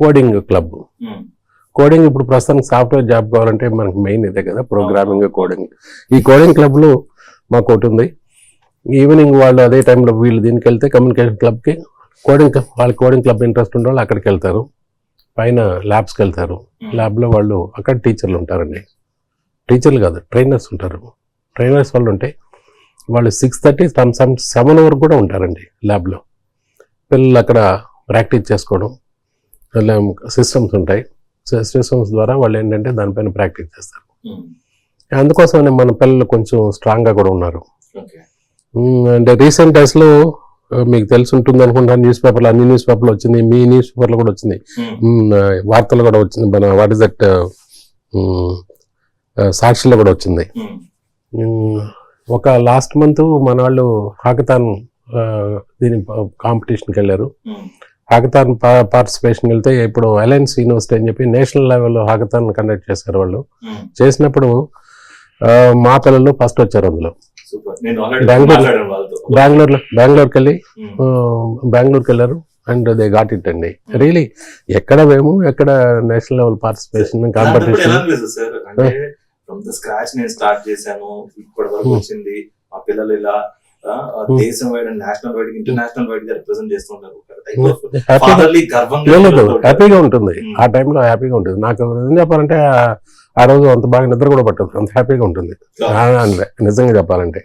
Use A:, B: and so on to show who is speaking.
A: Coding club. Coding ఇప్పుడు ప్రస్తుతానికి software job కావాలంటే మనకి మెయిన్ ఇదే కదా, ప్రోగ్రామింగ్, కోడింగ్. ఈ కోడింగ్ క్లబ్లో మాకు ఒకటి ఉంది. ఈవినింగ్ వాళ్ళు అదే టైంలో వీళ్ళు దీనికి వెళ్తే కమ్యూనికేషన్ క్లబ్కి, వాళ్ళకి కోడింగ్ క్లబ్ ఇంట్రెస్ట్ ఉండే వాళ్ళు అక్కడికి వెళ్తారు. పైన ల్యాబ్స్కి వెళ్తారు. ల్యాబ్లో వాళ్ళు అక్కడ టీచర్లు ఉంటారండి. టీచర్లు కాదు, ట్రైనర్స్ ఉంటారు. ట్రైనర్స్ వాళ్ళు ఉంటే వాళ్ళు 6:30 7 వరకు కూడా ఉంటారండి ల్యాబ్లో. పిల్లలు అక్కడ ప్రాక్టీస్ చేసుకోవడం, సిస్టమ్స్ ఉంటాయి. సిస్టమ్స్ ద్వారా వాళ్ళు ఏంటంటే దానిపైన ప్రాక్టీస్ చేస్తారు. అందుకోసమనే మన పిల్లలు కొంచెం స్ట్రాంగ్గా కూడా ఉన్నారు. అంటే రీసెంట్ డేస్లో మీకు తెలిసి ఉంటుంది అనుకుంటా, అన్ని న్యూస్ పేపర్లు వచ్చింది, మీ న్యూస్ పేపర్లో కూడా వచ్చింది, వార్తలు కూడా వచ్చింది. మన వాట్ ఇస్ దట్ సాక్షిలో కూడా వచ్చింది. ఒక లాస్ట్ మంత్ మన వాళ్ళు హాకథాన్ దీని కాంపిటీషన్కి వెళ్ళారు. హాకథాన్ పార్టిసిపేషన్కి వెళ్తే ఇప్పుడు అలయన్స్ యూనివర్సిటీ అని చెప్పి నేషనల్ లెవెల్లో హాకథాన్ కండక్ట్ చేశారు. వాళ్ళు చేసినప్పుడు మా పిల్లలు ఫస్ట్ వచ్చారు. అందులో బెంగళూరుకి వెళ్ళారు అండ్ దే గాట్ ఇట్ అండి. రియలీ ఎక్కడ మేము ఎక్కడ national level participation competition
B: from the scratch నేను స్టార్ట్ చేశాను, ఇప్పటి వరకు వచ్చింది. మా పిల్లలు ఇలా దేశం wide, national wide, international wide గా రిప్రజెంట్ చేస్తుంటారు.
A: హ్యాపీగా ఉంటుంది. ఆ టైంలో హ్యాపీగా ఉంటుంది. నాకు నిజం చెప్పాలంటే ఆ రోజు అంత బాగా నిద్ర కూడా పట్టదు, అంత హ్యాపీగా ఉంటుంది నిజంగా చెప్పాలంటే.